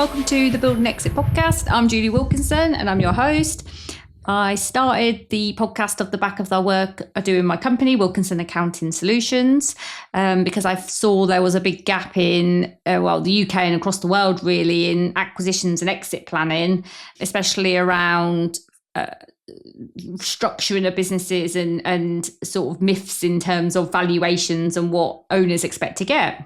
welcome to the Build and Exit podcast. I'm Julie Wilkinson and I'm your host. I started the podcast off the back of the work I do in my company, Wilkinson Accounting Solutions, because I saw there was a big gap in, the UK and across the world really, in acquisitions and exit planning, especially around structuring of businesses and sort of myths in terms of valuations and what owners expect to get.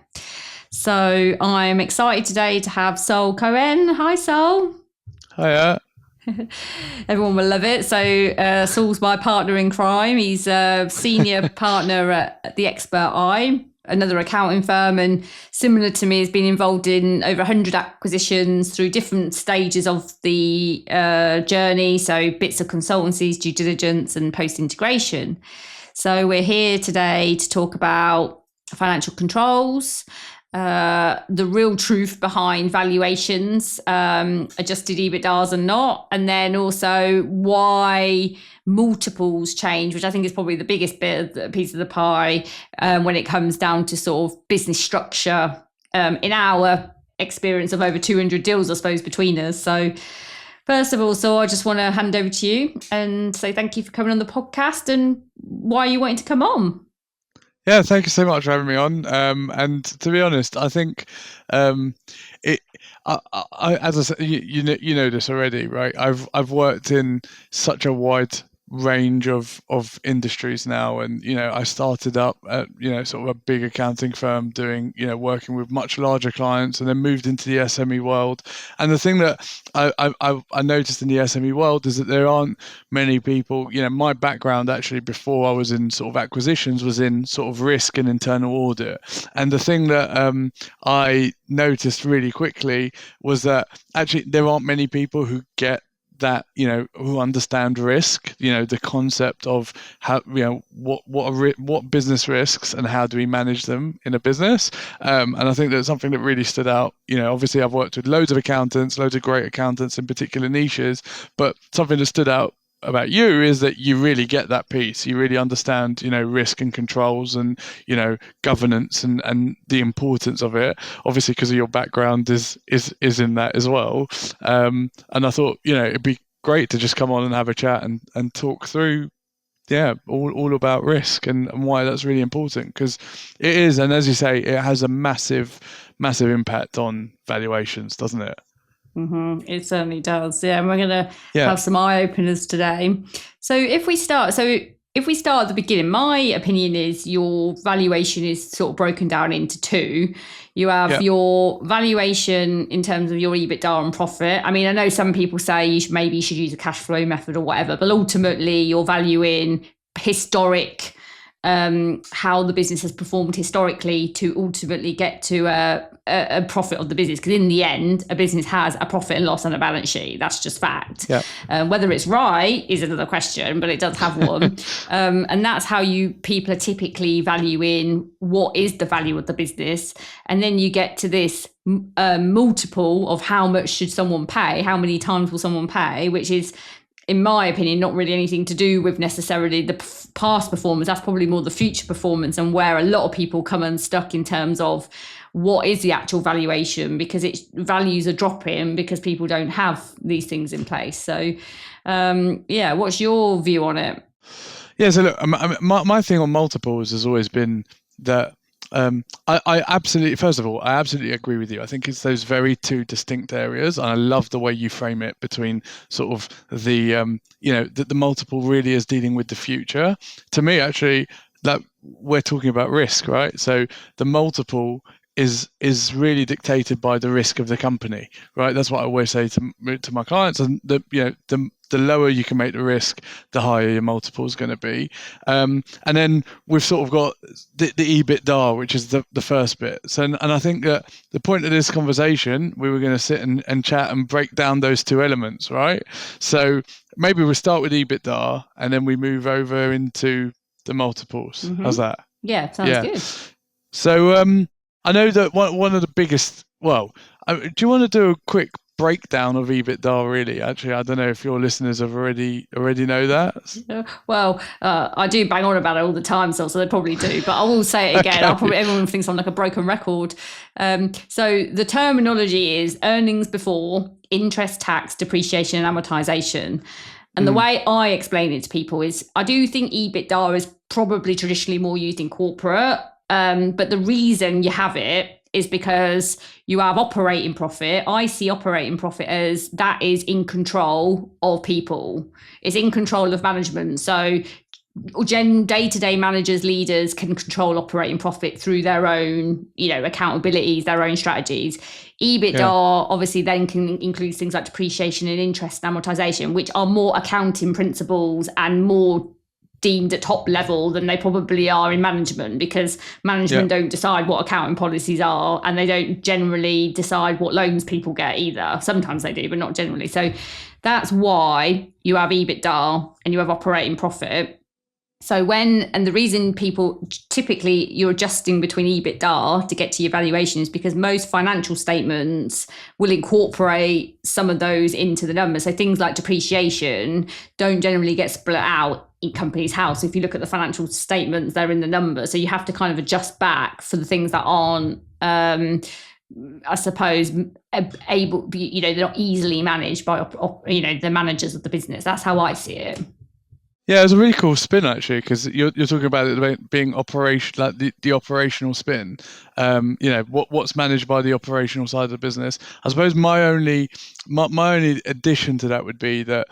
So I'm excited today to have Saul Cohen. Hi, Saul. Hiya. Everyone will love it. So Saul's my partner in crime. He's a senior partner at the Expert Eye, another accounting firm, and similar to me, has been involved in over 100 acquisitions through different stages of the journey. So bits of consultancies, due diligence, and post-integration. So we're here today to talk about financial controls, the real truth behind valuations, adjusted EBITDAs and not, and then also why multiples change, which I think is probably the biggest piece of the pie when it comes down to sort of business structure in our experience of over 200 deals, I suppose, between us. So first of all, I just want to hand over to you and say thank you for coming on the podcast and why you wanted to come on. Yeah, thank you so much for having me on. And to be honest, I think as I said, you know this already, right? I've worked in such a wide range of industries now, and I started up at sort of a big accounting firm doing working with much larger clients, and then moved into the SME world. And the thing that I noticed in the SME world is that there aren't many people. My background actually before I was in sort of acquisitions was in sort of risk and internal audit. And the thing that I noticed really quickly was that actually there aren't many people who get that who understand risk, the concept of how what business risks and how do we manage them in a business, and I think that's something that really stood out. Obviously I've worked with loads of great accountants in particular niches, but something that stood out about you is that you really get that piece. You really understand risk and controls and governance and the importance of it, obviously because of your background is in that as well. And I thought it'd be great to just come on and have a chat and talk through all about risk and why that's really important, because it is, and as you say, it has a massive impact on valuations, doesn't it? Mm-hmm. It certainly does. Yeah, and we're going to have some eye openers today. So if we start at the beginning, my opinion is your valuation is sort of broken down into two. You have your valuation in terms of your EBITDA and profit. I mean, I know some people say maybe you should use a cash flow method or whatever, but ultimately you're valuing historic, how the business has performed historically to ultimately get to a profit of the business. Because in the end, a business has a profit and loss on a balance sheet. That's just fact. Whether it's right is another question, but it does have one. And that's how people are typically valuing what is the value of the business. And then you get to this multiple of how much should someone pay, how many times will someone pay, which is, in my opinion, not really anything to do with necessarily the past performance. That's probably more the future performance, and where a lot of people come unstuck in terms of what is the actual valuation, because values are dropping because people don't have these things in place. So, what's your view on it? Yeah, so look, my thing on multiples has always been that I absolutely agree with you. I think it's those very two distinct areas, and I love the way you frame it between sort of the the multiple really is dealing with the future. To me, actually, that we're talking about risk, right? So the multiple is really dictated by the risk of the company, right? That's what I always say to my clients, and the lower you can make the risk, the higher your multiple is going to be. And then we've sort of got the EBITDA, which is the first bit. So, and I think that the point of this conversation, we were going to sit and chat and break down those two elements, right? So maybe we'll start with EBITDA and then we move over into the multiples. Mm-hmm. How's that? Yeah, sounds good. So I know that one of the biggest, do you want to do a quick breakdown of EBITDA really. Actually, I don't know if your listeners have already know that. Well, I do bang on about it all the time, so they probably do. But I will say it again. Okay. Everyone thinks I'm like a broken record. So the terminology is earnings before interest, tax, depreciation, and amortization. And the way I explain it to people is, I do think EBITDA is probably traditionally more used in corporate. But the reason you have it is because you have operating profit. I see operating profit as that is in control of people. It's in control of management. So day-to-day managers, leaders can control operating profit through their own, accountabilities, their own strategies. EBITDA obviously then can include things like depreciation and interest and amortization, which are more accounting principles and more deemed at top level than they probably are in management, because management don't decide what accounting policies are, and they don't generally decide what loans people get either. Sometimes they do, but not generally. So that's why you have EBITDA and you have operating profit. So the reason people typically you're adjusting between EBITDA to get to your valuation is because most financial statements will incorporate some of those into the numbers. So things like depreciation don't generally get split out in Companies House. If you look at the financial statements, they're in the numbers. So you have to kind of adjust back for the things that aren't, I suppose, able, they're not easily managed by, the managers of the business. That's how I see it. Yeah, it's a really cool spin actually, because you're talking about it being operation, like the operational spin. What's managed by the operational side of the business. I suppose my only addition to that would be that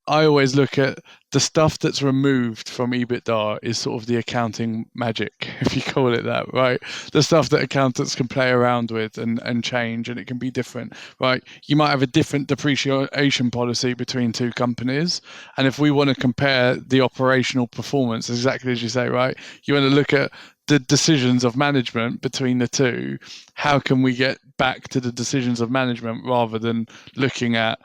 I always look at the stuff that's removed from EBITDA is sort of the accounting magic, if you call it that, right? The stuff that accountants can play around with and change, and it can be different, right? You might have a different depreciation policy between two companies, and if we want to compare the operational performance, exactly as you say, right? You want to look at the decisions of management between the two. How can we get back to the decisions of management rather than looking at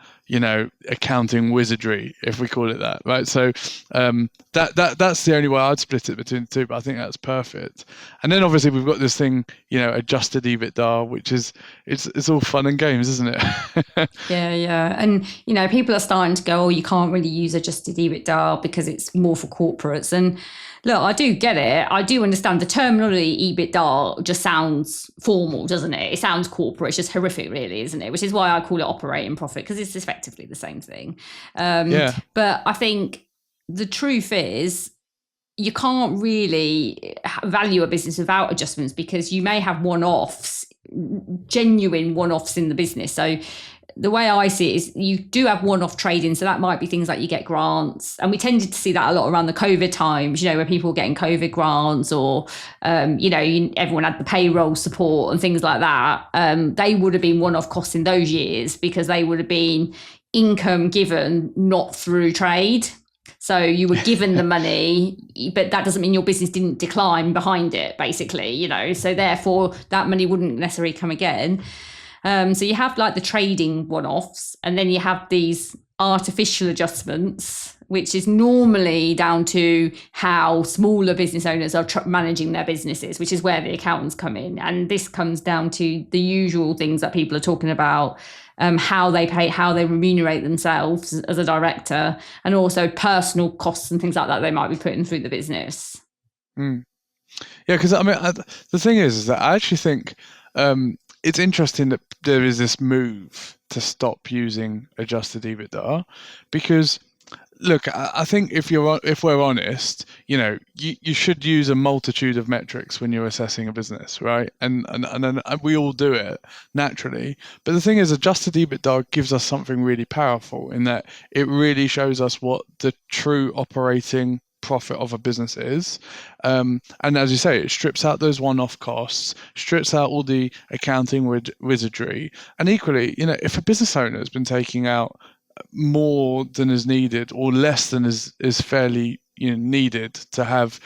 accounting wizardry, if we call it that, right? So that's the only way I'd split it between the two, but I think that's perfect. And then obviously we've got this thing, adjusted EBITDA, which is it's all fun and games, isn't it? Yeah. And people are starting to go, oh, you can't really use adjusted EBITDA because it's more for corporates. And look, I do get it. I do understand the terminology EBITDA just sounds formal, doesn't it? It sounds corporate. It's just horrific, really, isn't it? Which is why I call it operating profit, because it's effectively the same thing. But I think the truth is, you can't really value a business without adjustments, because you may have genuine one-offs in the business. So the way I see it is you do have one-off trading. So that might be things like you get grants. And we tended to see that a lot around the COVID times, where people were getting COVID grants, or, everyone had the payroll support and things like that. They would have been one-off costs in those years, because they would have been income given, not through trade. So you were given the money, but that doesn't mean your business didn't decline behind it, basically, So therefore that money wouldn't necessarily come again. So you have like the trading one-offs, and then you have these artificial adjustments, which is normally down to how smaller business owners are managing their businesses, which is where the accountants come in. And this comes down to the usual things that people are talking about, how they pay, how they remunerate themselves as a director, and also personal costs and things like that they might be putting through the business. Yeah, because the thing is that I actually think it's interesting that there is this move to stop using adjusted EBITDA, because look, I think if we're honest, you should use a multitude of metrics when you're assessing a business, right? And we all do it naturally. But the thing is, adjusted EBITDA gives us something really powerful, in that it really shows us what the true operating profit of a business is, and as you say, it strips out those one-off costs, strips out all the accounting wizardry, and equally, if a business owner has been taking out more than is needed, or less than is fairly needed to have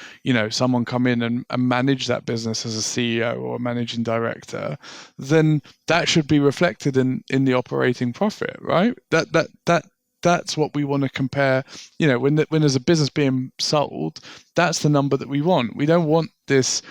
someone come in and manage that business as a CEO or a managing director, then that should be reflected in the operating profit, right? That's what we want to compare. When there's a business being sold, that's the number that we want. We don't want this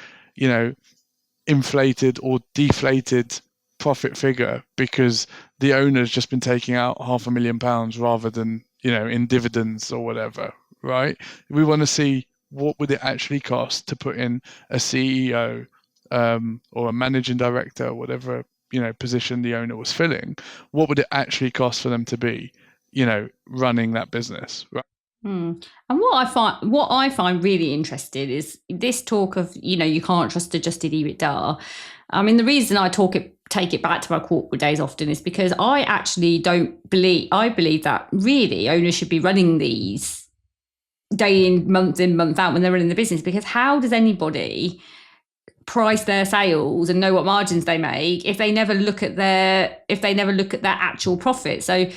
inflated or deflated profit figure because the owner's just been taking out £500,000 rather than, in dividends or whatever, right? We want to see what would it actually cost to put in a CEO or a managing director, or whatever, position the owner was filling. What would it actually cost for them to be, running that business, right? And what I find really interesting is this talk of, you can't trust adjusted EBITDA. I mean, the reason I take it back to my corporate days often is because I actually I believe that really owners should be running these day in, month out when they're running the business, because how does anybody price their sales and know what margins they make if they never look at their actual profit? So,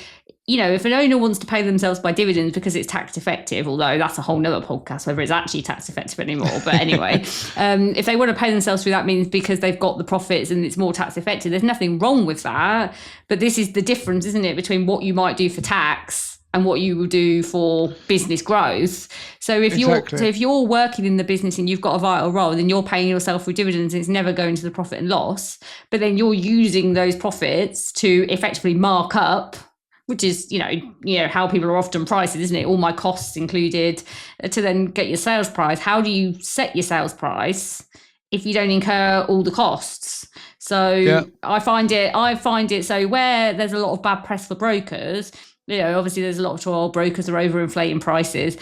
if an owner wants to pay themselves by dividends because it's tax effective, although that's a whole nother podcast, whether it's actually tax effective anymore. But anyway, if they want to pay themselves through that means because they've got the profits and it's more tax effective, there's nothing wrong with that. But this is the difference, isn't it, between what you might do for tax and what you will do for business growth. So if you're working in the business and you've got a vital role, then you're paying yourself with dividends and it's never going to the profit and loss. But then you're using those profits to effectively mark up, which is, how people are often priced, isn't it? All my costs included, to then get your sales price. How do you set your sales price if you don't incur all the costs? So I find it so where there's a lot of bad press for brokers, obviously there's a lot of trouble. Brokers are overinflating prices.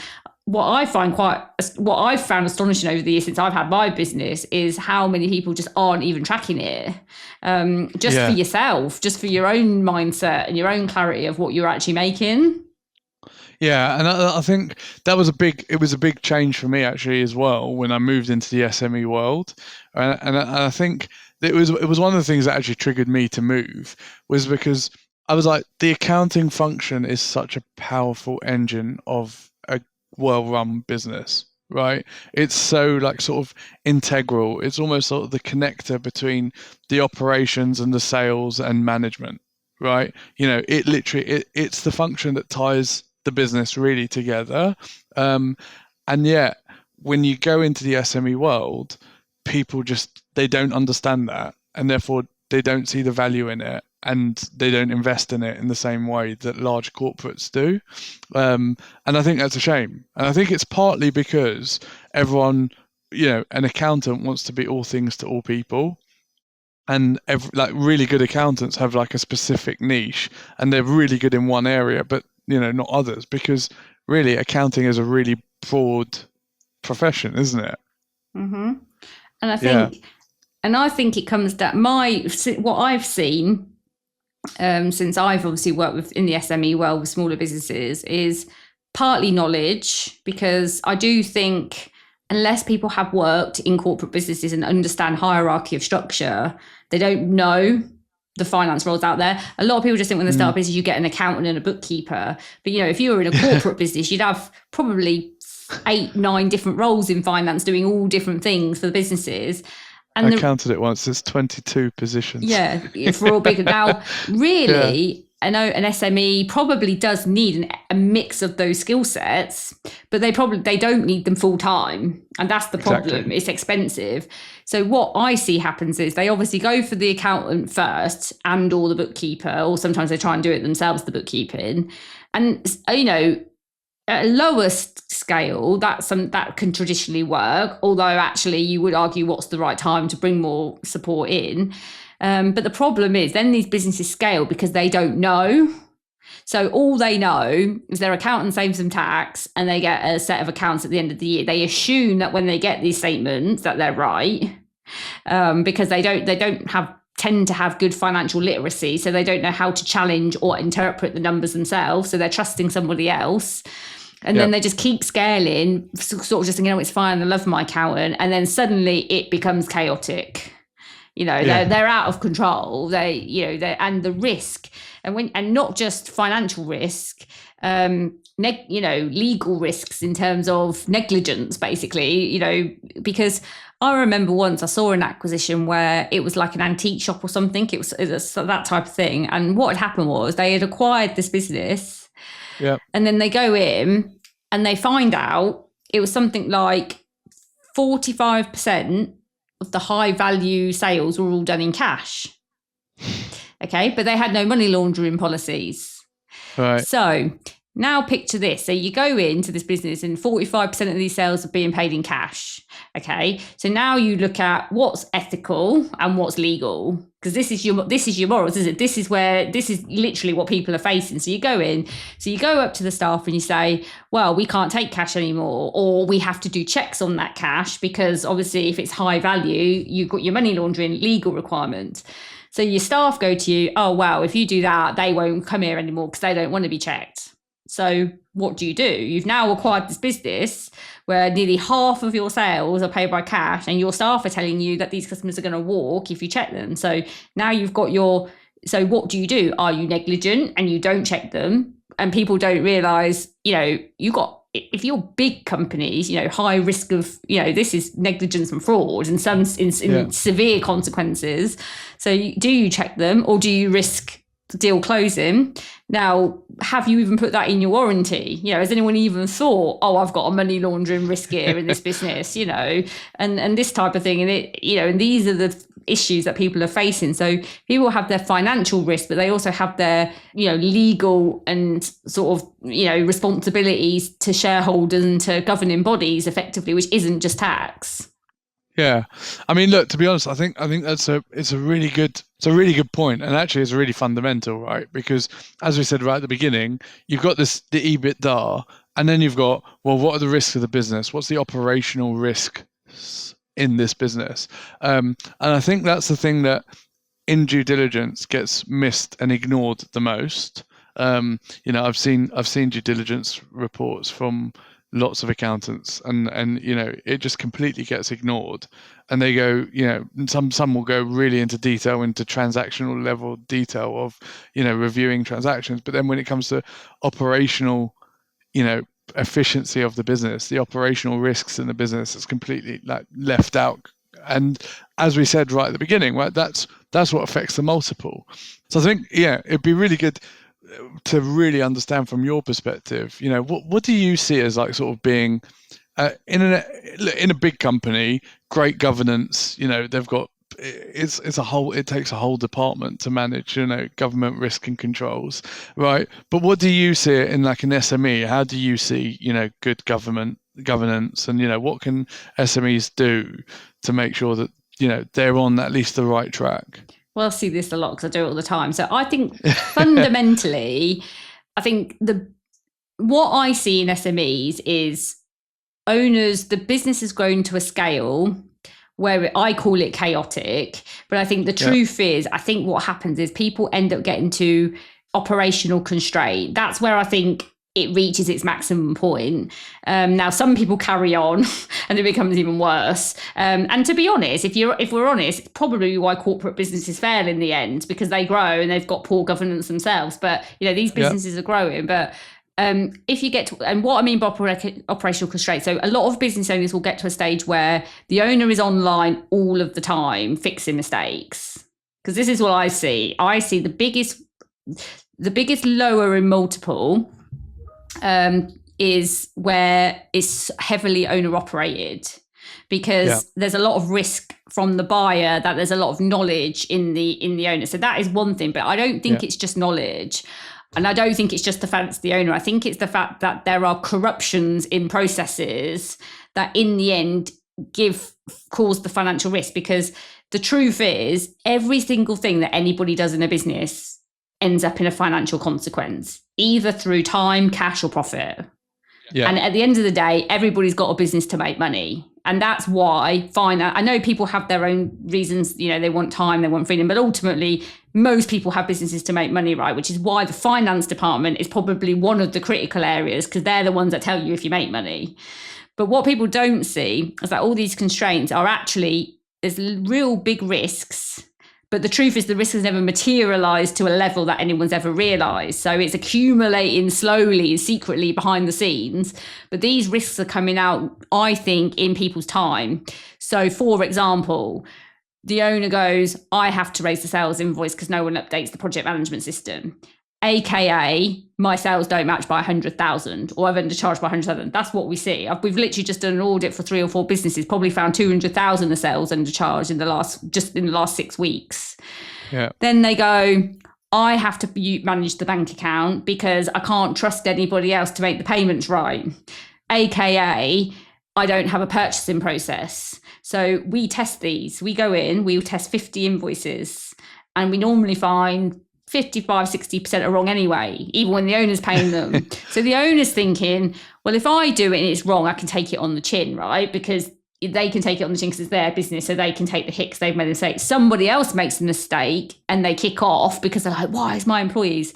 What I've found astonishing over the years since I've had my business is how many people just aren't even tracking it. For yourself, just for your own mindset and your own clarity of what you're actually making. Yeah, and I think that was a big change for me actually as well when I moved into the SME world, and I think it was one of the things that actually triggered me to move was because I was like, the accounting function is such a powerful engine of a well-run business, right? It's so sort of integral. It's almost sort of the connector between the operations and the sales and management, right? It literally it's the function that ties the business really together. And yet, when you go into the SME world, people they don't understand that, and therefore they don't see the value in it, and they don't invest in it in the same way that large corporates do. And I think that's a shame. And I think it's partly because everyone, an accountant wants to be all things to all people. And really good accountants have a specific niche, and they're really good in one area, but not others, because really accounting is a really broad profession, isn't it? Mm-hmm. And I think it comes down what I've seen since I've obviously worked in the SME world with smaller businesses is partly knowledge, because I do think unless people have worked in corporate businesses and understand hierarchy of structure, they don't know the finance roles out there. A lot of people just think when they start a business, you get an accountant and a bookkeeper. But, if you were in a corporate business, you'd have probably 8-9 different roles in finance doing all different things for the businesses. And I counted it once. There's 22 positions. Yeah, for all big. Now, really, I know an SME probably does need a mix of those skill sets, but they don't need them full time, and that's the problem. Exactly. It's expensive. So what I see happens is they obviously go for the accountant first, and or the bookkeeper, or sometimes they try and do it themselves, the bookkeeping, and at a lower scale, that can traditionally work, although actually you would argue what's the right time to bring more support in. But the problem is then these businesses scale because they don't know. So all they know is their accountant saves them tax and they get a set of accounts at the end of the year. They assume that when they get these statements that they're right, because they tend to have good financial literacy. So they don't know how to challenge or interpret the numbers themselves. So they're trusting somebody else. And then they just keep scaling, sort of just thinking, it's fine, I love my accountant. And then suddenly it becomes chaotic. They're out of control. And the risk, and not just financial risk, legal risks in terms of negligence, basically, because I remember once I saw an acquisition where it was like an antique shop or something. It was that type of thing. And what had happened was they had acquired this business. Yeah. And then they go in and they find out it was something like 45% of the high value sales were all done in cash. Okay, but they had no money laundering policies. Right. So now picture this. So you go into this business and 45% of these sales are being paid in cash. Okay. So now you look at what's ethical and what's legal, because this is your morals, isn't it? This is literally what people are facing. So you go up to the staff and you say, well, we can't take cash anymore, or we have to do checks on that cash because obviously if it's high value, you've got your money laundering legal requirement. So your staff go to you, oh, wow, if you do that, they won't come here anymore because they don't want to be checked. So what do? You've now acquired this business where nearly half of your sales are paid by cash, and your staff are telling you that these customers are going to walk if you check them. So now you've got so what do? Are you negligent and you don't check them? And people don't realise, if you're big companies, high risk of, this is negligence and fraud and some in severe consequences. So do you check them, or do you risk the deal closing? Now, have you even put that in your warranty? Has anyone even thought, oh, I've got a money laundering risk here in this business, and this type of thing. And and these are the issues that people are facing. So people have their financial risk, but they also have their, legal and sort of, responsibilities to shareholders and to governing bodies effectively, which isn't just tax. Yeah, I mean, look, to be honest, I think it's a really good point, and actually it's really fundamental, right? Because as we said right at the beginning, you've got the EBITDA, and then you've got, well, what are the risks of the business? What's the operational risk in this business? And I think that's the thing that in due diligence gets missed and ignored the most. I've seen due diligence reports from lots of accountants, and it just completely gets ignored, and they go, some will go really into transactional level detail of reviewing transactions, but then when it comes to operational efficiency of the business, the operational risks in the business is completely left out. And as we said right at the beginning, right, that's what affects the multiple. So I think it'd be really good to really understand from your perspective, what do you see as sort of being in a big company, great governance, they've got, it takes a whole department to manage, government risk and controls, right? But what do you see in an SME? How do you see, good governance, and, what can SMEs do to make sure that, they're on at least the right track? Well, I see this a lot because I do it all the time. So I think fundamentally, what I see in SMEs is owners, the business has grown to a scale where I call it chaotic. But I think the truth is, I think what happens is people end up getting to operational constraint. That's where I think it reaches its maximum point. Now, some people carry on and it becomes even worse. And to be honest, if we're honest, it's probably why corporate businesses fail in the end, because they grow and they've got poor governance themselves. But, these businesses are growing. But if you get to, and what I mean by operational constraint, so a lot of business owners will get to a stage where the owner is online all of the time fixing mistakes. Because this is what I see. I see the biggest lower in multiple is where it's heavily owner operated, because there's a lot of risk from the buyer, that there's a lot of knowledge in the owner. So that is one thing, but I don't think it's just knowledge. And I don't think it's just the fact it's the owner. I think it's the fact that there are corruptions in processes that in the end cause the financial risk. Because the truth is, every single thing that anybody does in a business ends up in a financial consequence, either through time, cash, or profit. Yeah. And at the end of the day, everybody's got a business to make money. And that's why I know people have their own reasons, they want time, they want freedom, but ultimately most people have businesses to make money, right? Which is why the finance department is probably one of the critical areas, because they're the ones that tell you if you make money. But what people don't see is that all these constraints are actually, there's real big risks. But the truth is, the risk has never materialized to a level that anyone's ever realized. So it's accumulating slowly and secretly behind the scenes. But these risks are coming out, I think, in people's time. So for example, the owner goes, I have to raise the sales invoice because no one updates the project management system. AKA, my sales don't match by 100,000, or I've undercharged by 100,000. That's what we see. We've literally just done an audit for 3 or 4 businesses, probably found 200,000 of sales undercharged in the last 6 weeks. Then they go, I have to manage the bank account because I can't trust anybody else to make the payments right. AKA, I don't have a purchasing process. So we test these. We go in, we test 50 invoices, and we normally find 55, 60% are wrong anyway, even when the owner's paying them. So the owner's thinking, well, if I do it and it's wrong, I can take it on the chin, right? Because they can take it on the chin because it's their business, so they can take the hit because they've made a mistake. Somebody else makes a mistake and they kick off because they're like, why is my employees?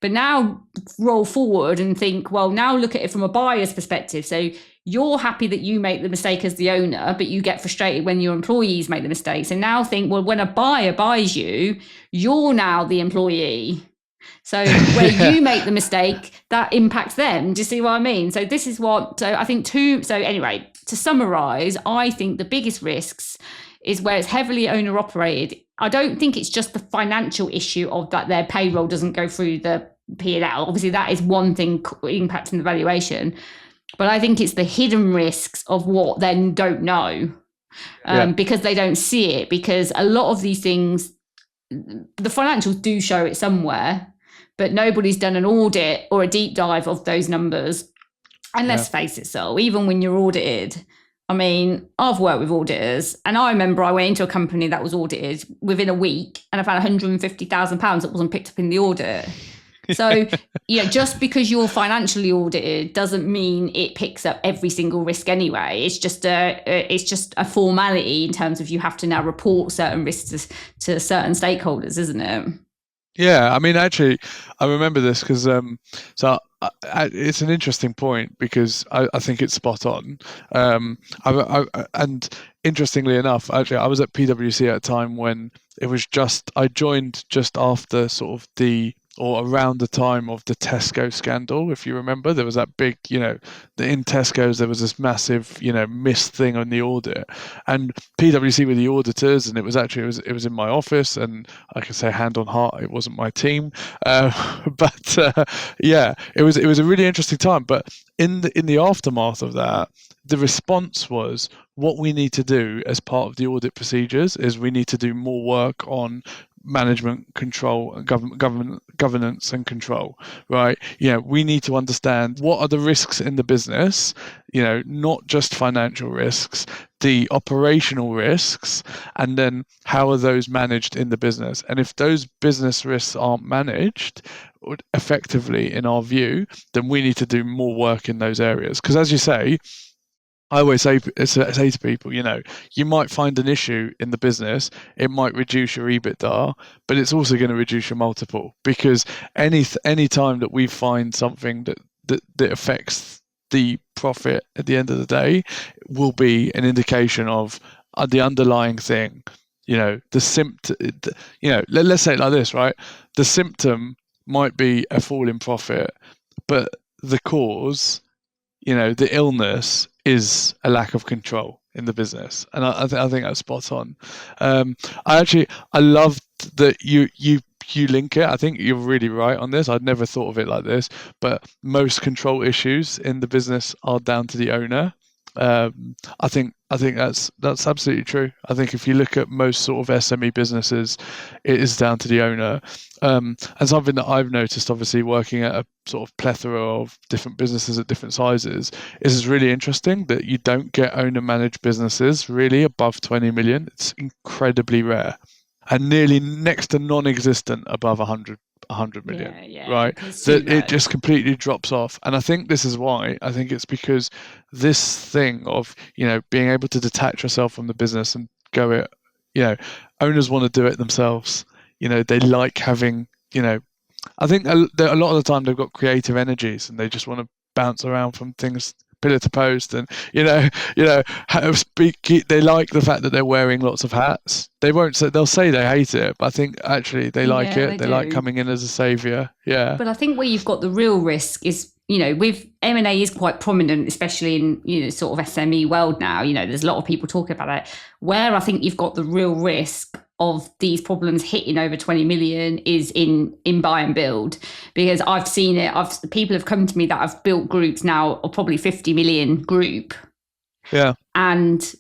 But now roll forward and think, well, now look at it from a buyer's perspective. So you're happy that you make the mistake as the owner, but you get frustrated when your employees make the mistake. So now think, well, when a buyer buys you, you're now the employee. So where you make the mistake, that impacts them. Do you see what I mean? So this is what, so I think so anyway, to summarize, I think the biggest risks is where it's heavily owner operated. I don't think it's just the financial issue of that their payroll doesn't go through the P&L. Obviously, that is one thing impacting the valuation. But I think it's the hidden risks of what they don't know because they don't see it. Because a lot of these things, the financials do show it somewhere, but nobody's done an audit or a deep dive of those numbers. And let's face it, so even when you're audited, I mean, I've worked with auditors, and I remember I went into a company that was audited within a week, and I found £150,000 that wasn't picked up in the audit. So, just because you're financially audited doesn't mean it picks up every single risk anyway. It's just a formality in terms of you have to now report certain risks to certain stakeholders, isn't it? Yeah, I mean, actually, I remember this because it's an interesting point because I think it's spot on. And interestingly enough, actually, I was at PwC at a time when I joined just after sort of or around the time of the Tesco scandal. If you remember, there was that big, in Tesco's, there was this massive, missed thing on the audit, and PwC were the auditors, and it was in my office, and I can say hand on heart, it wasn't my team, but it was a really interesting time. But in the aftermath of that, the response was, what we need to do as part of the audit procedures is we need to do more work on management control, governance and control, right? We need to understand what are the risks in the business, not just financial risks, the operational risks, and then how are those managed in the business? And if those business risks aren't managed effectively, in our view, then we need to do more work in those areas. Because as you say, I always say to people, you might find an issue in the business, it might reduce your EBITDA, but it's also going to reduce your multiple, because any time that we find something that affects the profit at the end of the day will be an indication of the underlying thing. The symptom, let's say it like this, right? The symptom might be a fall in profit, but the cause, the illness is a lack of control in the business, and I think that's spot on. I love that you link it. I think you're really right on this. I'd never thought of it like this, but most control issues in the business are down to the owner. I think that's absolutely true. I think if you look at most sort of SME businesses, it is down to the owner. And something that I've noticed, obviously working at a sort of plethora of different businesses at different sizes, is really interesting that you don't get owner managed businesses really above 20 million. It's incredibly rare, and nearly next to non-existent above 100 million, right? That it just completely drops off. And I think this is why. I think it's because this thing of, being able to detach yourself from the business and go owners want to do it themselves. They like having, I think a lot of the time they've got creative energies and they just want to bounce around from things pillar to post, and they like the fact that they're wearing lots of hats. They'll say they hate it, but I think actually they like it. They like coming in as a savior. But I think where you've got the real risk is, with M&A is quite prominent, especially in sort of SME world now. There's a lot of people talking about it. Where I think you've got the real risk of these problems hitting over 20 million is in buy and build, because I've seen it. People have come to me that have built groups now of probably 50 million group. Yeah. And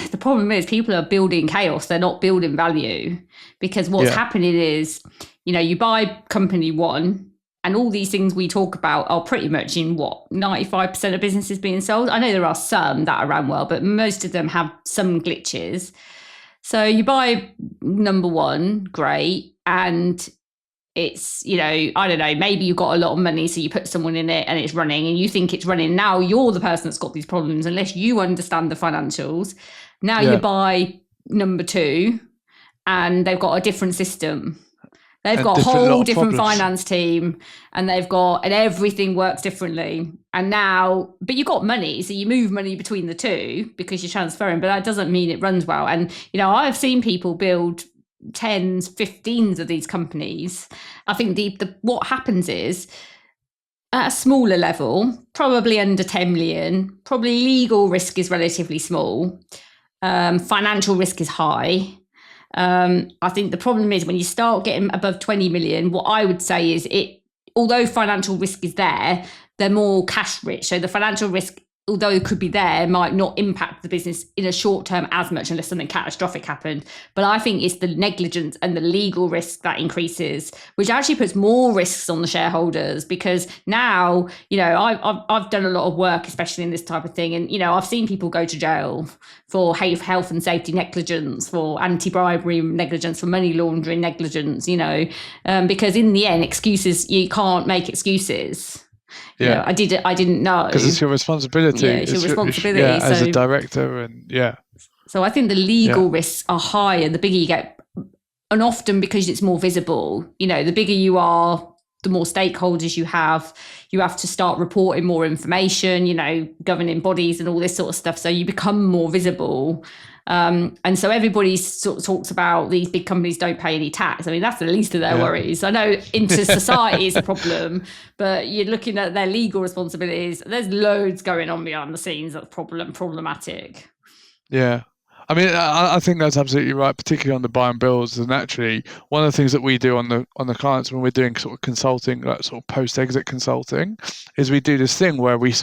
the problem is people are building chaos. They're not building value, because what's happening is, you buy company one, and all these things we talk about are pretty much in 95% of businesses being sold. I know there are some that are run well, but most of them have some glitches. So you buy number one, great. And it's, I don't know, maybe you've got a lot of money, so you put someone in it and it's running and you think it's running. Now you're the person that's got these problems, unless you understand the financials. Now you buy number two and they've got a different system. They've got a whole different finance team, and and everything works differently. And now, but you've got money, so you move money between the two because you're transferring, but that doesn't mean it runs well. And, I've seen people build 10s, 15s of these companies. I think what happens is, at a smaller level, probably under 10 million, probably legal risk is relatively small. Financial risk is high. I think the problem is when you start getting above 20 million, what I would say is although financial risk is there, they're more cash rich. So the financial risk, although it could be there, might not impact the business in a short term as much unless something catastrophic happened. But I think it's the negligence and the legal risk that increases, which actually puts more risks on the shareholders, because now, I've done a lot of work, especially in this type of thing. And, I've seen people go to jail for health and safety negligence, for anti-bribery negligence, for money laundering negligence, because in the end, you can't make excuses. I didn't know, because it's your responsibility. It's your responsibility. As a director, and So I think the legal risks are higher the bigger you get, and often because it's more visible. The bigger you are, the more stakeholders you have. You have to start reporting more information. Governing bodies and all this sort of stuff. So you become more visible. And so everybody sort of talks about these big companies don't pay any tax. I mean, that's the least of their worries. I know into society is a problem, but you're looking at their legal responsibilities. There's loads going on behind the scenes that's problematic. Yeah. I mean, I think that's absolutely right, particularly on the buy and builds. And actually, one of the things that we do on the clients when we're doing sort of consulting, like sort of post-exit consulting, is we do this thing where we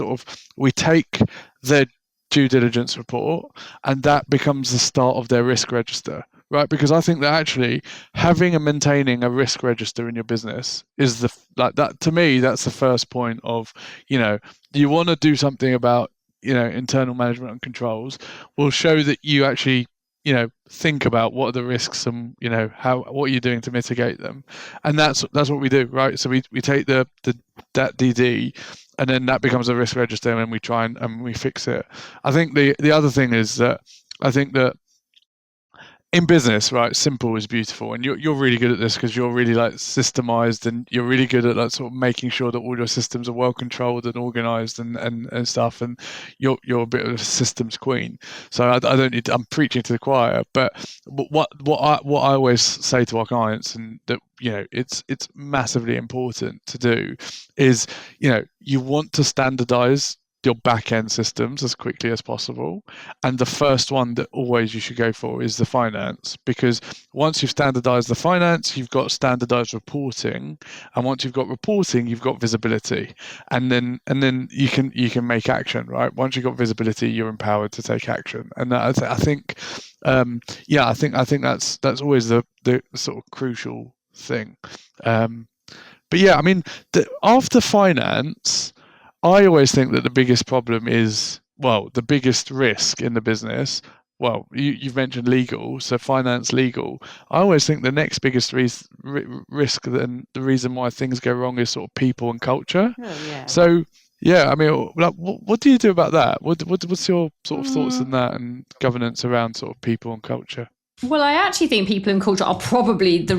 take their due diligence report, and that becomes the start of their risk register, right? Because I think that actually having and maintaining a risk register in your business is that to me, that's the first point of, you want to do something about, internal management and controls will show that you actually, think about what are the risks and, what you're doing to mitigate them. And that's what we do, right? So we take that DD, and then that becomes a risk register, and we try and we fix it. I think the other thing is that I think that in business, right, simple is beautiful, and you're really good at this because you're really like systemized, and you're really good at like sort of making sure that all your systems are well controlled and organized and stuff, and you're a bit of a systems queen. So I don't need I'm preaching to the choir, but what I always say to our clients, and that it's massively important to do, is you want to standardize your back-end systems as quickly as possible, and the first one that always you should go for is the finance, because once you've standardized the finance, you've got standardized reporting, and once you've got reporting, you've got visibility, and then you can make action, right? Once you've got visibility, you're empowered to take action. And I think that's always the sort of crucial thing. But yeah, I mean, after finance, I always think that the biggest problem is, the biggest risk in the business. Well, you've mentioned legal, so finance, legal. I always think the next biggest risk, and the reason why things go wrong, is sort of people and culture. Oh, yeah. So, I mean, like, what do you do about that? What's your sort of thoughts on that, and governance around sort of people and culture? Well, I actually think people and culture are probably the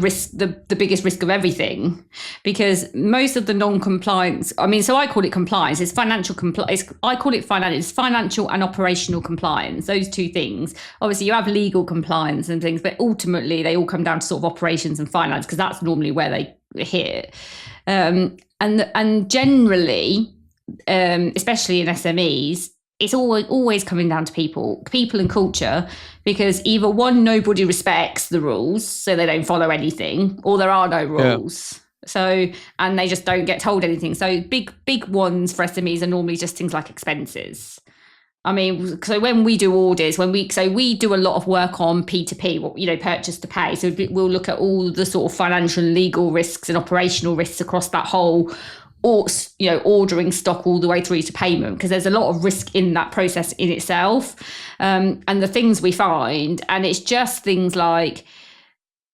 biggest risk of everything, because most of the non-compliance, so I call it compliance, it's financial compliance. I call it finance, it's financial and operational compliance, those two things. Obviously, you have legal compliance and things, but ultimately they all come down to sort of operations and finance, because that's normally where they hit. And generally, especially in SMEs, it's always coming down to people and culture, because either one, nobody respects the rules, so they don't follow anything, or there are no rules. Yeah. So, and they just don't get told anything. So big ones for SMEs are normally just things like expenses. I mean, so when we do audits, we do a lot of work on P2P, purchase to pay. So we'll look at all the sort of financial and legal risks and operational risks across that whole, or ordering stock all the way through to payment, because there's a lot of risk in that process in itself. And the things we find, and it's just things like,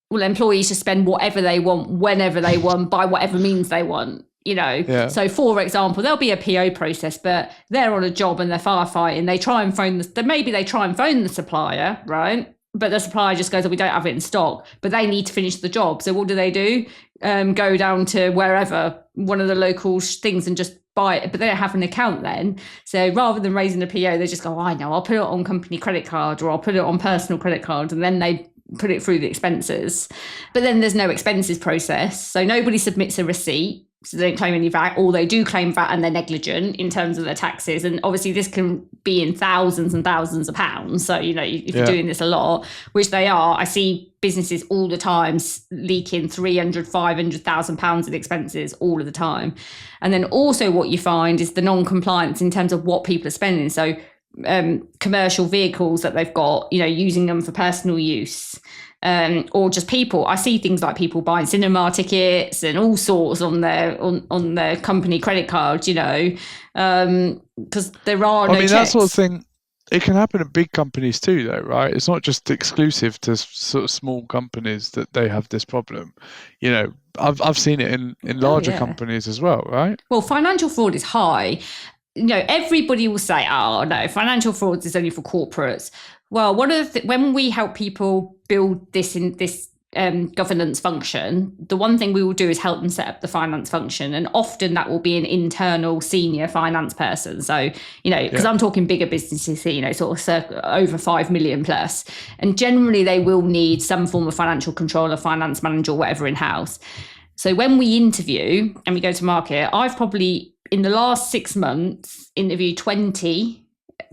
well, employees just spend whatever they want, whenever they want, by whatever means they want. So for example, there'll be a PO process, but they're on a job and they're firefighting. They try and phone the supplier, right? But the supplier just goes, oh, we don't have it in stock, but they need to finish the job. So what do? Go down to wherever, one of the local things, and just buy it, but they don't have an account then. So rather than raising a PO, they just go, oh, I know, I'll put it on company credit card, or I'll put it on personal credit card, and then they put it through the expenses. But then there's no expenses process. So nobody submits a receipt. So they don't claim any VAT, or they do claim VAT and they're negligent in terms of their taxes. And obviously this can be in thousands and thousands of pounds. So, if you're doing this a lot, which they are, I see businesses all the time leaking 300, 500,000 pounds in expenses all of the time. And then also what you find is the non-compliance in terms of what people are spending. So commercial vehicles that they've got, using them for personal use. Or just people. I see things like people buying cinema tickets and all sorts on their company credit card, because there are no checks. That sort of thing, it can happen at big companies too, though, right? It's not just exclusive to sort of small companies that they have this problem. I've seen it in larger companies as well, right? Well, financial fraud is high. Everybody will say, oh, no, financial fraud is only for corporates. Well, when we help people build this governance function, the one thing we will do is help them set up the finance function. And often that will be an internal senior finance person. So, because I'm talking bigger businesses here, sort of over 5 million plus. And generally they will need some form of financial controller, finance manager, or whatever in-house. So when we interview and we go to market, I've probably, in the last 6 months, interviewed 20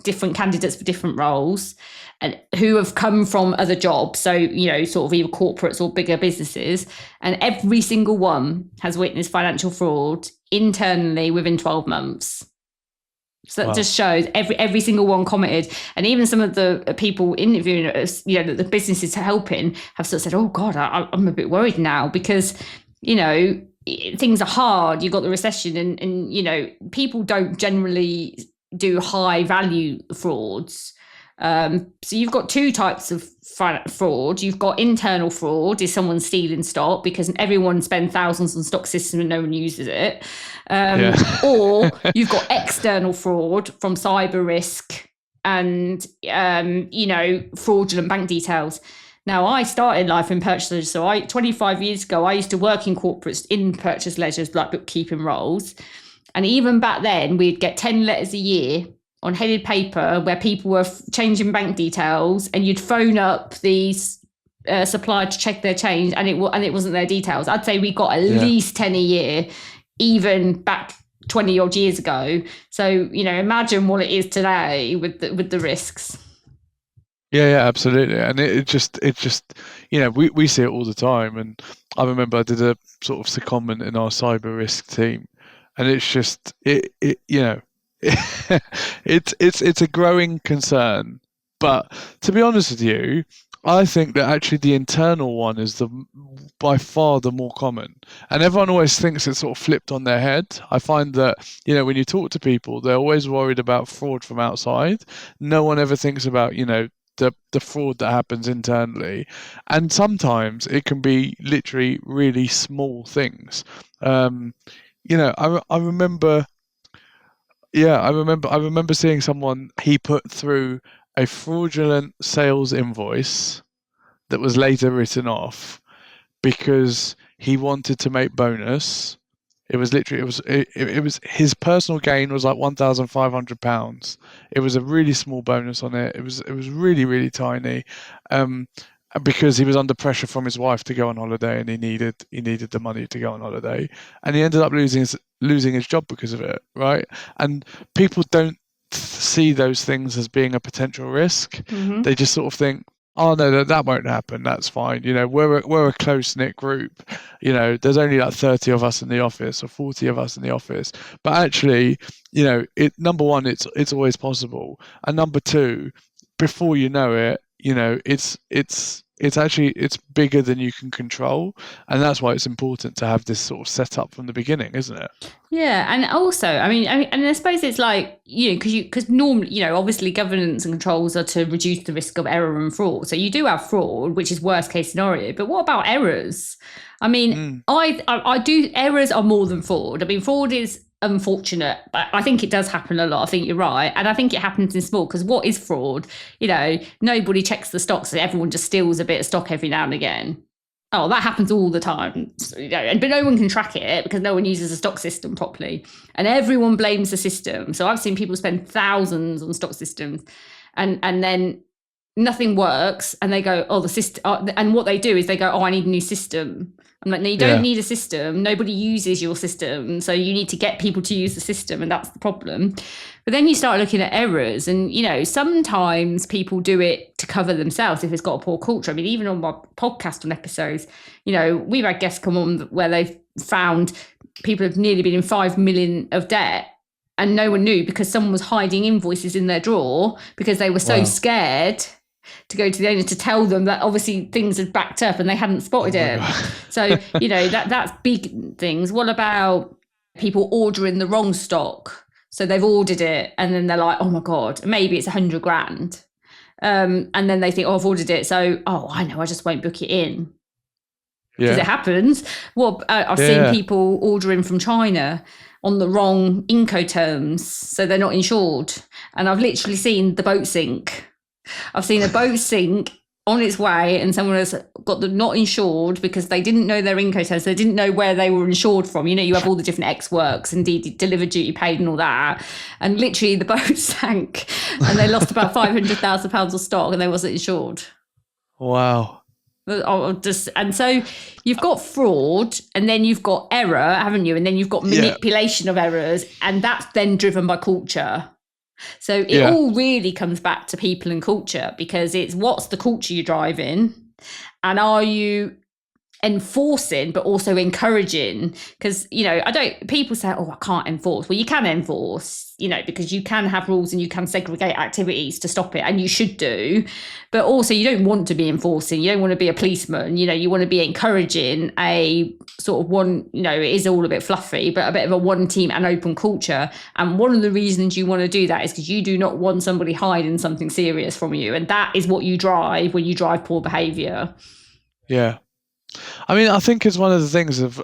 different candidates for different roles, and who have come from other jobs. So, sort of either corporates or bigger businesses. And every single one has witnessed financial fraud internally within 12 months. So that just shows every single one commented. And even some of the people interviewing us, the businesses helping, have sort of said, oh God, I'm a bit worried now, because, things are hard. You've got the recession and people don't generally do high value frauds. So you've got two types of fraud. You've got internal fraud, is someone stealing stock because everyone spends thousands on stock system and no one uses it. Or you've got external fraud from cyber risk and, fraudulent bank details. Now, I started life in purchase ledgers. So 25 years ago, I used to work in corporates in purchase ledgers, like bookkeeping roles. And even back then, we'd get 10 letters a year on headed paper where people were changing bank details, and you'd phone up these supplier to check their change, and it wasn't their details. I'd say we got at least 10 a year, even back 20 odd years ago. So, imagine what it is today with the risks. Yeah, absolutely. And it just, we see it all the time. And I remember I did a sort of secondment in our cyber risk team, and it's just, it's a growing concern. But to be honest with you, I think that actually the internal one is by far the more common, and everyone always thinks it's sort of flipped on their head. I find that, when you talk to people, they're always worried about fraud from outside. No one ever thinks about, the fraud that happens internally, and sometimes it can be literally really small things. I remember seeing someone, he put through a fraudulent sales invoice that was later written off because he wanted to make bonus. It was his personal gain was like £1,500. It was a really small bonus on it. It was really, really tiny, because he was under pressure from his wife to go on holiday, and he needed the money to go on holiday, and he ended up losing his job because of it, right? And people don't see those things as being a potential risk. Mm-hmm. They just sort of think, oh no, that won't happen. That's fine. We're a close-knit group. There's only like 30 of us in the office or 40 of us in the office. But actually, number one, it's always possible. And number two, before you know it, it's bigger than you can control. And that's why it's important to have this sort of setup from the beginning, isn't it? Yeah, and also, and I suppose it's like, because normally, obviously governance and controls are to reduce the risk of error and fraud. So you do have fraud, which is worst case scenario. But what about errors? I do. Errors are more than fraud. Fraud is unfortunate, but I think it does happen a lot. I think you're right, and I think it happens in small. Because what is fraud? Nobody checks the stocks, so everyone just steals a bit of stock every now and again. Oh, that happens all the time. But no one can track it because no one uses a stock system properly. And everyone blames the system. So I've seen people spend thousands on stock systems and then nothing works. And they go, oh, the system. And what they do is they go, oh, I need a new system. I'm like, no, you don't need a system. Nobody uses your system. So you need to get people to use the system. And that's the problem. But then you start looking at errors and, sometimes people do it to cover themselves if it's got a poor culture. Even on my podcast on episodes, we've had guests come on where they've found people have nearly been in 5 million of debt and no one knew because someone was hiding invoices in their drawer because they were so scared to go to the owner to tell them that obviously things had backed up and they hadn't spotted it. So, that's big things. What about people ordering the wrong stock? So they've ordered it and then they're like, oh my God, maybe it's 100 grand. And then they think, oh, I've ordered it. So, I know, I just won't book it in. Because it happens. I've seen people ordering from China on the wrong Incoterms. So they're not insured. And I've literally seen the boat sink. I've seen a boat sink on its way and someone has got them not insured because they didn't know their Incoterms. They didn't know where they were insured from. You have all the different X works and delivered duty paid and all that. And literally the boat sank and they lost about £500,000 of stock and they wasn't insured. Wow. And so you've got fraud and then you've got error, haven't you? And then you've got manipulation of errors and that's then driven by culture. So it all really comes back to people and culture because it's what's the culture you're driving and are you enforcing but also encouraging? Because people say, oh, I can't enforce. Well, you can enforce, because you can have rules and you can segregate activities to stop it and you should do, but also you don't want to be enforcing. You don't want to be a policeman. You want to be encouraging a sort of one, it is all a bit fluffy, but a bit of a one team and open culture. And one of the reasons you want to do that is because you do not want somebody hiding something serious from you, and that is what you drive when you drive poor behavior. I think it's one of the things of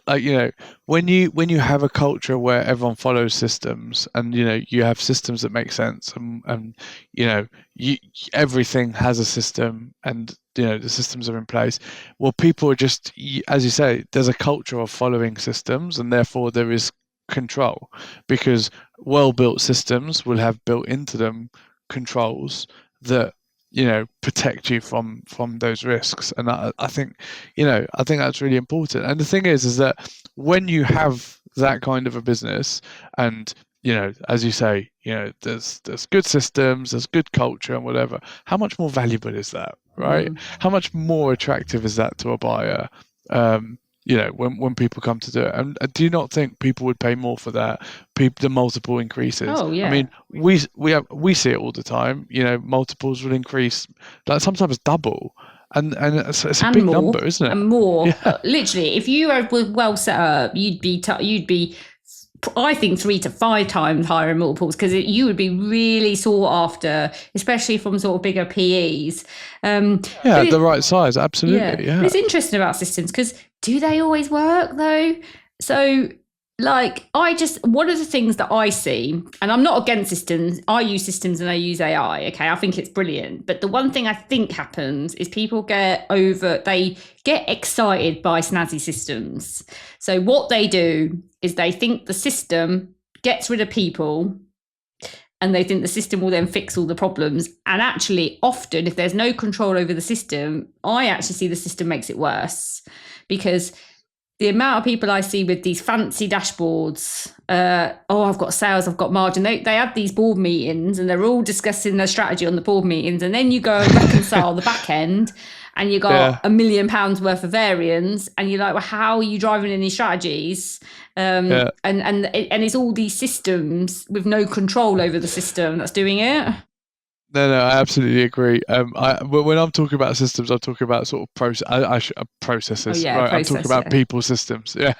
when you have a culture where everyone follows systems and you have systems that make sense and everything has a system and the systems are in place. Well, people are just, as you say, there's a culture of following systems and therefore there is control because well-built systems will have built into them controls that protect you from those risks. And I think that's really important. And the thing is that when you have that kind of a business and as you say, there's good systems, there's good culture and whatever, how much more valuable is that, right? How much more attractive is that to a buyer? When people come to do it, and do you not think people would pay more for that? The multiple increases. Oh yeah. We see it all the time. Multiples will increase, like sometimes double, and it's a big number, isn't it? And more. Literally, if you were well set up, you'd be. I think 3 to 5 times higher in multiples because you would be really sought after, especially from sort of bigger PEs. The right size, absolutely. Yeah. It's interesting about systems because do they always work though? So one of the things that I see, and I'm not against systems, I use systems and I use AI, okay? I think it's brilliant. But the one thing I think happens is people they get excited by snazzy systems. So what they do is they think the system gets rid of people and they think the system will then fix all the problems. And actually, often, if there's no control over the system, I actually see the system makes it worse because the amount of people I see with these fancy dashboards, I've got sales, I've got margin. They have these board meetings and they're all discussing their strategy on the board meetings. And then you go and reconcile the back end and you got £1 million worth of variance. And you're like, well, how are you driving any strategies? And it's all these systems with no control over the system that's doing it. No, I absolutely agree. When I'm talking about systems, I'm talking about sort of processes. Right? I'm talking about people systems. Yeah.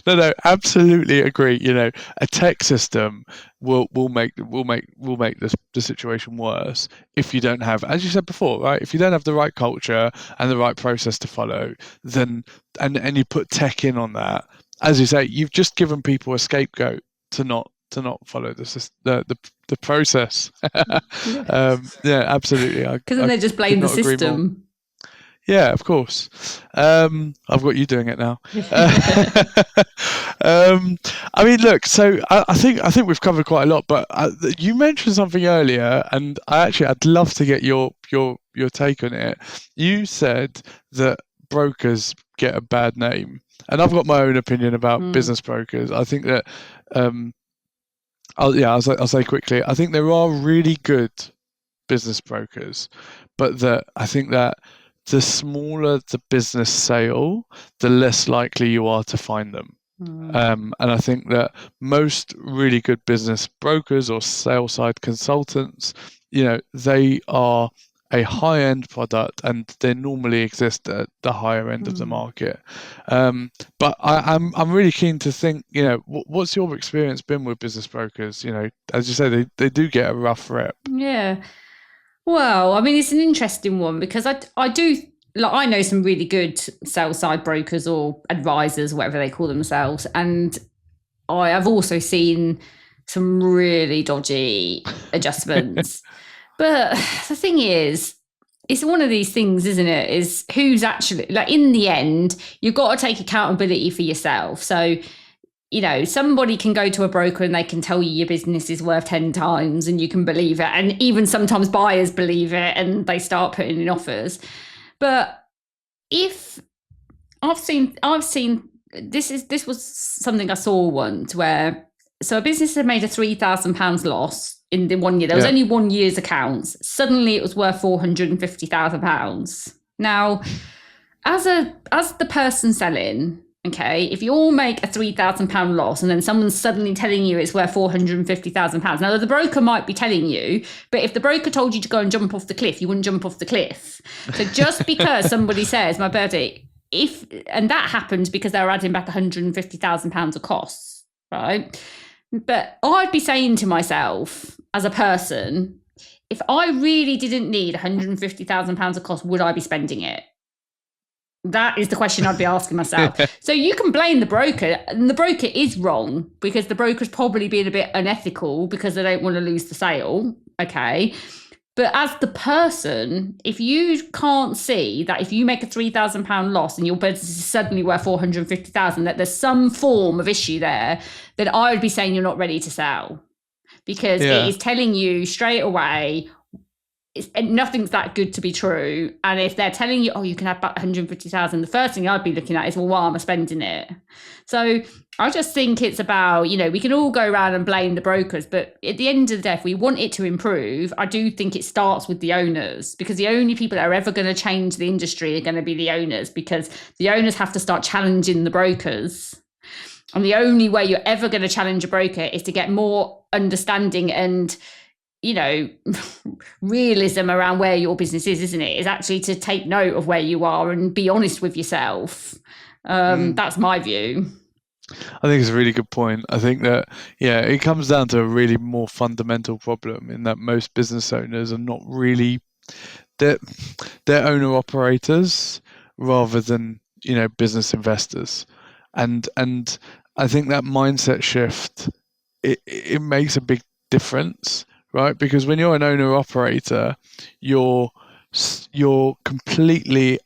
No, absolutely agree. You know, a tech system will make the situation worse if you don't have, as you said before, right? If you don't have the right culture and the right process to follow, then and you put tech in on that, as you say, you've just given people a scapegoat to not follow the process. Yeah, absolutely. Because then they just blame the system. Yeah, of course. I've got you doing it now. I mean, look. So I think we've covered quite a lot. But you mentioned something earlier, and I'd love to get your take on it. You said that brokers get a bad name, and I've got my own opinion about business brokers. I think that. I'll say quickly. I think there are really good business brokers, but that I think that the smaller the business sale, the less likely you are to find them. And I think that most really good business brokers or sales side consultants, you know, they are a high-end product and they normally exist at the higher end of the market. But I'm really keen to think, you know, what's your experience been with business brokers? You know, as you say, they do get a rough rep. Yeah. Well, I mean, it's an interesting one because I do, like, I know some really good sales side brokers or advisors, whatever they call themselves. And I have also seen some really dodgy adjustments. But the thing is, it's one of these things, isn't it? Is who's actually, like, in the end, you've got to take accountability for yourself. So, you know, somebody can go to a broker and they can tell you your business is worth 10 times and you can believe it. And even sometimes buyers believe it and they start putting in offers. But if I've seen this was something I saw once where, so a business had made a £3,000 loss in the 1 year. There was only 1 year's accounts. Suddenly it was worth £450,000. Now, as the person selling, okay, if you all make a £3,000 loss and then someone's suddenly telling you it's worth £450,000. Now, the broker might be telling you, but if the broker told you to go and jump off the cliff, you wouldn't jump off the cliff. So just because somebody says, my birdie, and that happened because they were adding back £150,000 of costs, right? But I'd be saying to myself, as a person, if I really didn't need £150,000 of cost, would I be spending it? That is the question I'd be asking myself. So you can blame the broker, and the broker is wrong because the broker's probably being a bit unethical because they don't want to lose the sale. Okay. But as the person, if you can't see that if you make a £3,000 loss and your business is suddenly worth £450,000, that there's some form of issue there, then I would be saying you're not ready to sell because it is telling you straight away, nothing's that good to be true. And if they're telling you, you can have about 150,000, the first thing I'd be looking at is, well, why am I spending it? So I just think it's about, you know, we can all go around and blame the brokers, but at the end of the day, if we want it to improve, I do think it starts with the owners, because the only people that are ever going to change the industry are going to be the owners, because the owners have to start challenging the brokers. And the only way you're ever going to challenge a broker is to get more understanding and, you know, realism around where your business is, isn't it? Is actually to take note of where you are and be honest with yourself. That's my view. I think it's a really good point. I think that, it comes down to a really more fundamental problem in that most business owners are not really, they're owner operators rather than, you know, business investors. And I think that mindset shift, it makes a big difference, right? Because when you're an owner operator, you're completely,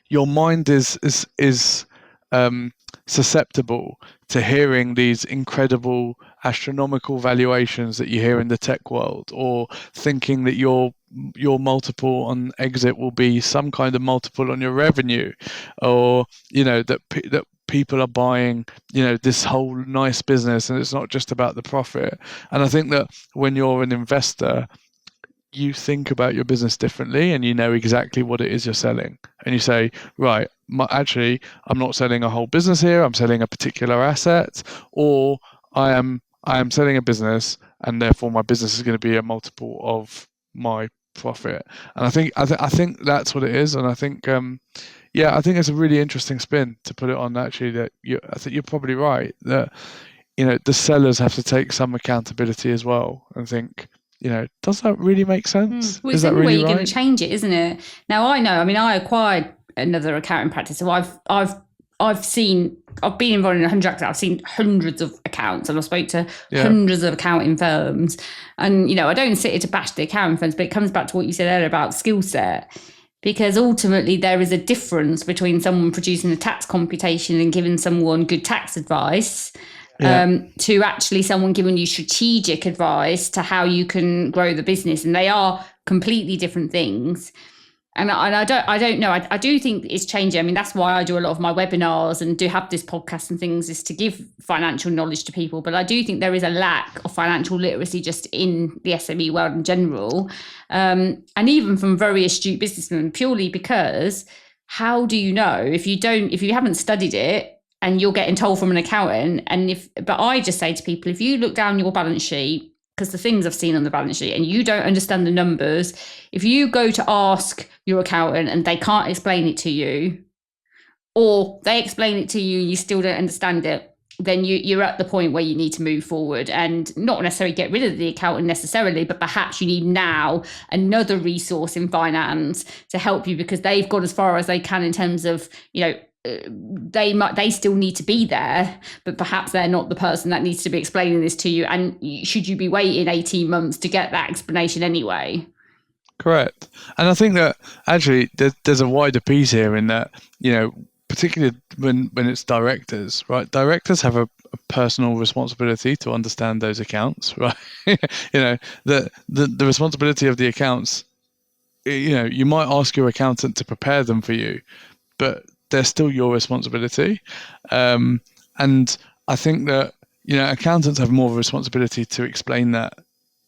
your mind is susceptible to hearing these incredible astronomical valuations that you hear in the tech world, or thinking that your your multiple on exit will be some kind of multiple on your revenue, or that people are buying this whole nice business, and it's not just about the profit. And I think that when you're an investor, you think about your business differently, and you know exactly what it is you're selling, and you say, right, actually I'm not selling a whole business here, I'm selling a particular asset, or I am selling a business, and therefore my business is going to be a multiple of my profit. And I think that's what it is. And I think I think it's a really interesting spin to put it on, actually, that I think you're probably right that the sellers have to take some accountability as well, and think, does that really make sense? Well, it's Is that the really way you're right? going to change it, isn't it? Now, I know, I mean, I acquired another accounting practice, so I've been involved in 100 accounts. I've seen hundreds of accounts, and I spoke to hundreds of accounting firms. And, I don't sit here to bash the accounting firms, but it comes back to what you said earlier about skill set. Because ultimately there is a difference between someone producing a tax computation and giving someone good tax advice, to actually someone giving you strategic advice to how you can grow the business. And they are completely different things. And I don't know. I do think it's changing. I mean, that's why I do a lot of my webinars and do have this podcast and things, is to give financial knowledge to people. But I do think there is a lack of financial literacy just in the SME world in general. And even from very astute businessmen, purely because how do you know if you haven't studied it and you're getting told from an accountant? But I just say to people, if you look down your balance sheet, because the things I've seen on the balance sheet, and you don't understand the numbers, if you go to ask your accountant and they can't explain it to you, or they explain it to you and you still don't understand it, then you're at the point where you need to move forward, and not necessarily get rid of the accountant necessarily, but perhaps you need now another resource in finance to help you, because they've got as far as they can in terms of, they still need to be there, but perhaps they're not the person that needs to be explaining this to you. And should you be waiting 18 months to get that explanation anyway? Correct. And I think that actually there's a wider piece here, in that, particularly when it's directors, right? Directors have a personal responsibility to understand those accounts, right? The responsibility of the accounts, you might ask your accountant to prepare them for you, but they're still your responsibility. And I think that, accountants have more of a responsibility to explain that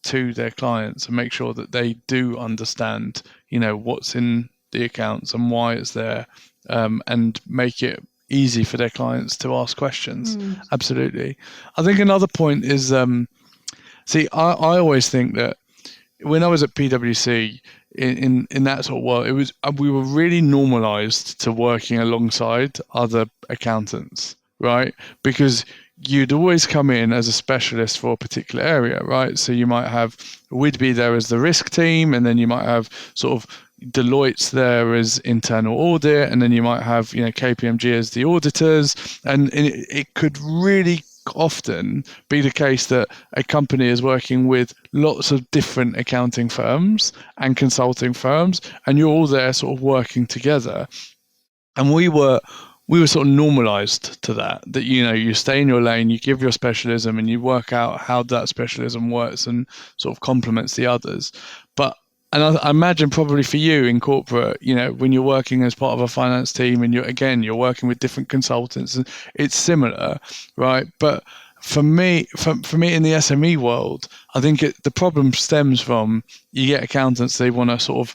to their clients and make sure that they do understand, what's in the accounts and why it's there, and make it easy for their clients to ask questions. Absolutely. I think another point is, I always think that when I was at PwC, in that sort of world, we were really normalized to working alongside other accountants, right? Because you'd always come in as a specialist for a particular area, right? So we'd be there as the risk team, and then you might have sort of Deloitte's there as internal audit, and then you might have KPMG as the auditors, and it could really often be the case that a company is working with lots of different accounting firms and consulting firms, and you're all there sort of working together. And we were sort of normalized to that you stay in your lane, you give your specialism, and you work out how that specialism works and sort of complements the others. And I imagine probably for you in corporate, when you're working as part of a finance team, and you're working with different consultants, and it's similar, right? But for me in the SME world, I think the problem stems from, you get accountants, they want to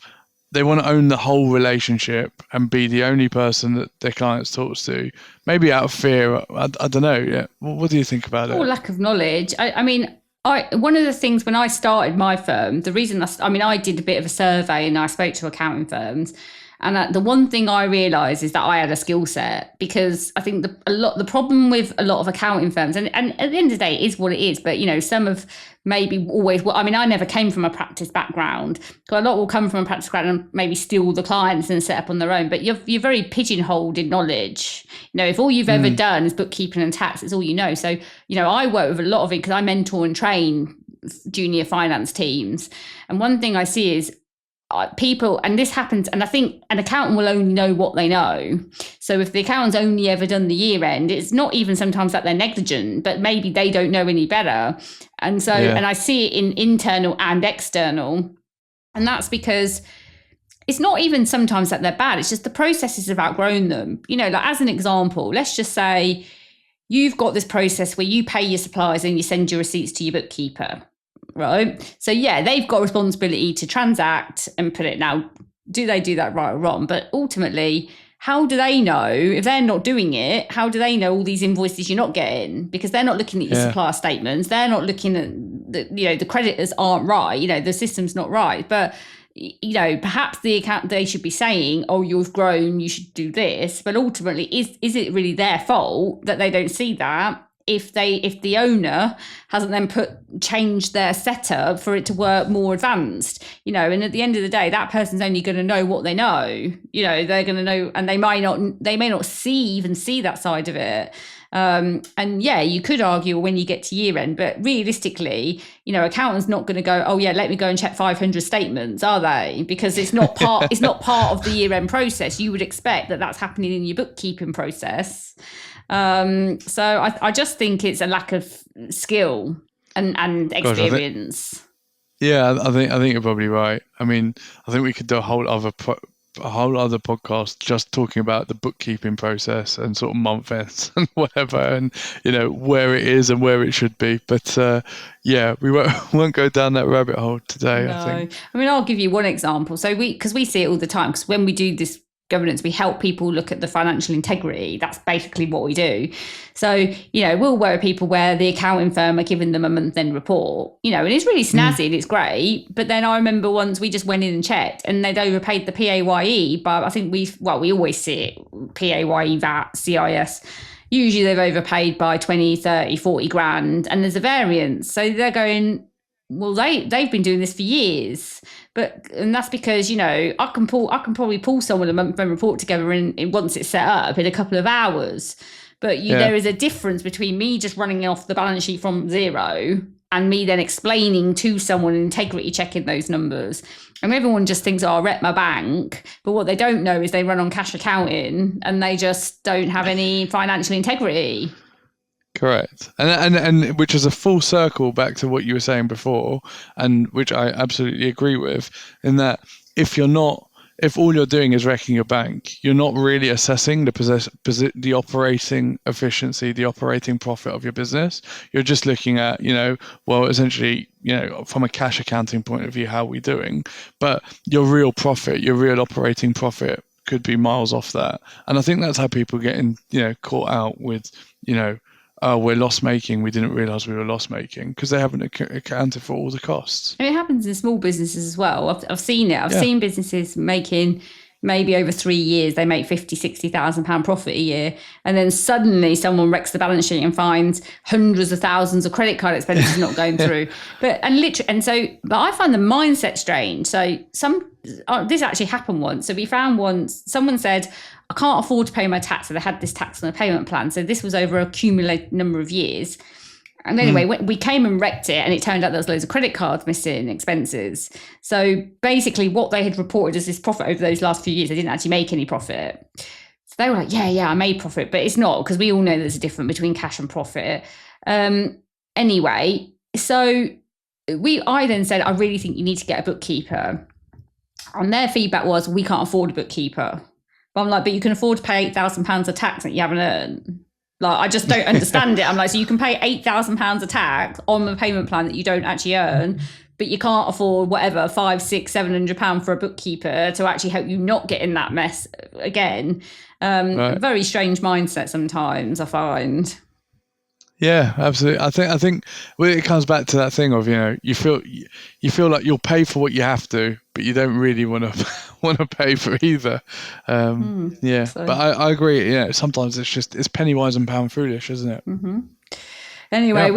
own the whole relationship and be the only person that their clients talks to, maybe out of fear. I don't know. Yeah. What do you think about it? Or lack of knowledge. I mean, one of the things when I started my firm, the reason I did a bit of a survey and I spoke to accounting firms, and the one thing I realised is that I had a skill set, because I think the problem with a lot of accounting firms, and at the end of the day, it is what it is. But some have maybe always. I mean, I never came from a practice background, so a lot will come from a practice background and maybe steal the clients and set up on their own. But you're very pigeonholed in knowledge. If all you've ever done is bookkeeping and tax, it's all you know. So I work with a lot of it because I mentor and train junior finance teams, and one thing I see is people, and this happens, and I think an accountant will only know what they know. So if the accountant's only ever done the year end, it's not even sometimes that they're negligent, but maybe they don't know any better. And so, and I see it in internal and external. And that's because it's not even sometimes that they're bad. It's just the processes have outgrown them. Like as an example, let's just say you've got this process where you pay your suppliers and you send your receipts to your bookkeeper, right? So yeah, they've got responsibility to transact and put it. Now, do they do that right or wrong? But ultimately, how do they know if they're not doing it? How do they know all these invoices you're not getting? Because they're not looking at your supplier statements. They're not looking at the creditors aren't right. The system's not right. But perhaps the account, they should be saying, oh, you've grown, you should do this. But ultimately, is it really their fault that they don't see that? If the owner hasn't then changed their setup for it to work more advanced, and at the end of the day, that person's only going to know what they know. They're going to know, and they may not see that side of it. And yeah, you could argue when you get to year end, but realistically, accountants not going to go, oh yeah, let me go and check 500 statements, are they? Because it's not part of the year end process. You would expect that that's happening in your bookkeeping process. So I just think it's a lack of skill and experience. I think you're probably right. I mean, I think we could do a whole other podcast just talking about the bookkeeping process and sort of month ends and whatever, and where it is and where it should be. But we won't go down that rabbit hole today. No. I think. I mean, I'll give you one example. So because we see it all the time, because when we do this governance, we help people look at the financial integrity. That's basically what we do. So, we'll work with people where the accounting firm are giving them a month-end report, and it's really snazzy and it's great. But then I remember once we just went in and checked and they'd overpaid the PAYE, but I think we always see it, PAYE, VAT, CIS. Usually they've overpaid by 20, 30, 40 grand and there's a variance. So they're going, well, they've been doing this for years. And that's because, I can probably pull someone a month-end report together and once it's set up in a couple of hours. But there is a difference between me just running off the balance sheet from zero and me then explaining to someone integrity checking those numbers. And everyone just thinks, oh, I rep my bank. But what they don't know is they run on cash accounting and they just don't have any financial integrity. Correct. And which is a full circle back to what you were saying before, and which I absolutely agree with, in that if all you're doing is wrecking your bank, you're not really assessing the operating efficiency, the operating profit of your business. You're just looking at, essentially, from a cash accounting point of view, how are we doing? But your real profit, your real operating profit could be miles off that. And I think that's how people get caught out with, oh, we're loss making. We didn't realize we were loss making because they haven't accounted for all the costs. And it happens in small businesses as well. I've seen it. I've seen businesses making maybe over 3 years, they make 50, 60,000 pound profit a year. And then suddenly someone wrecks the balance sheet and finds hundreds of thousands of credit card expenses not going through. But I find the mindset strange. So this actually happened once. So we found once, someone said, I can't afford to pay my tax. So they had this tax on a payment plan. So this was over a cumulative number of years. And anyway, we came and wrecked it, and it turned out there was loads of credit cards missing, expenses. So basically what they had reported as this profit over those last few years, they didn't actually make any profit. So they were like, yeah, I made profit, but it's not, because we all know there's a difference between cash and profit. Anyway, so I then said, I really think you need to get a bookkeeper. And their feedback was, we can't afford a bookkeeper. But I'm like, but you can afford to pay £8,000 of tax that you haven't earned. Like, I just don't understand it. I'm like, so you can pay £8,000 of tax on a payment plan that you don't actually earn, but you can't afford whatever, £500, £600, £700 for a bookkeeper to actually help you not get in that mess again. Right. Very strange mindset sometimes, I find. Yeah, absolutely. I think it comes back to that thing of, you feel like you'll pay for what you have to, but you don't really want to pay for either. But I agree. Sometimes it's penny wise and pound foolish, isn't it? Mm-hmm. Anyway,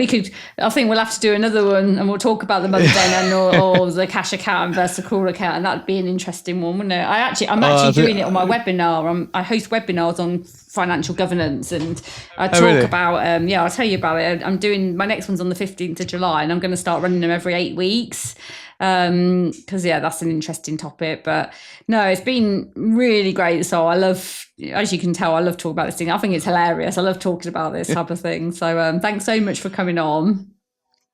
I think we'll have to do another one, and we'll talk about the month end or the cash account versus accrual account, and that'd be an interesting one, wouldn't it? I'm actually doing it on my webinar. I host webinars on financial governance, and I talk about I'll tell you about it. I'm doing my next one's on the 15th of July, and I'm going to start running them every 8 weeks. Because that's an interesting topic. But no, it's been really great. So I love, as you can tell, I love talking about this thing. I think it's hilarious. I love talking about this type of thing. So thanks so much for coming on.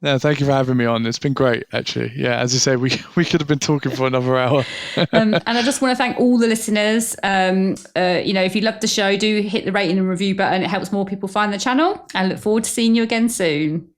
No, thank you for having me on. It's been great, actually. Yeah, as you say, we could have been talking for another hour. And I just want to thank all the listeners. If you love the show, do hit the rating and review button. It helps more people find the channel. And look forward to seeing you again soon.